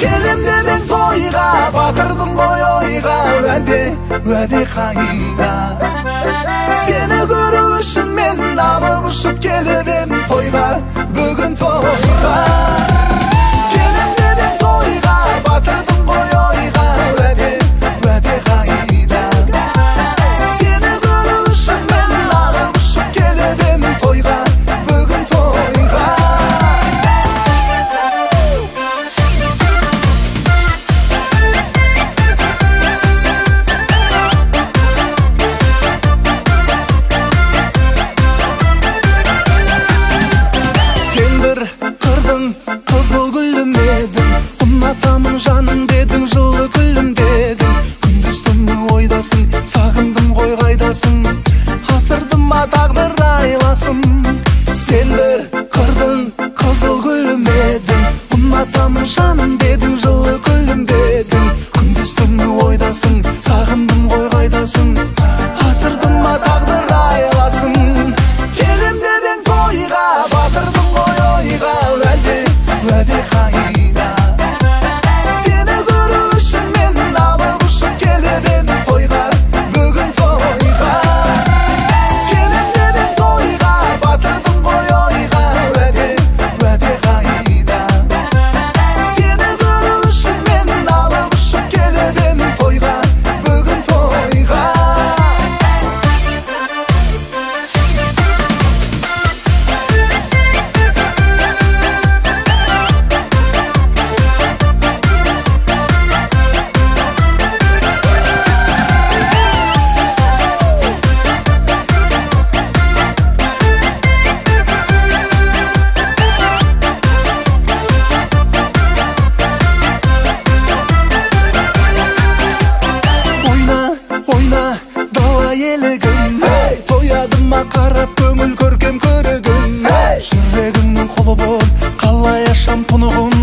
келем дедің тойға, батырдың ғой ойға, уәде қайда. Сені көру үшін мен алып ұшып келіп ем тойға, бүгін тойға. Келем дедің тойға, батырдың ғой ойға, уәде қайда. Сені көру үшін мен алып ұшып келіп ем тойға, бүгін тойға. Қызыл гүлім едің, ұнатамын жаным дедің, жылы күлім дедің. Күндіз түні ойдасың, сағындым ғой қайдасың, асырдым ма тағдыр айласын. Сен бір қырдың қызыл гүлім едің, ұнатамын жаным дедің, жылы күлім дедің. Күндіз түні ойдасың, сағындым ғой қайдасың, асырдым ма тағдыр айласын. Келем дедің тойға, батырдың ғой ойға, уәде қайда. Сені көру үшін мен алып ұшып келіп ем тойға, бүгін тойға. Келем дедің тойға, батырдың ғой ойға, уәде қайда. Сені көру үшін мен алып ұшып келіп ем тойға, бүгін тойға. Ойна, дала елігім, тоядыма қарап көңіл көркем көрігім. Жүрегіңнің құлы бол, қалай ашам тұнығым.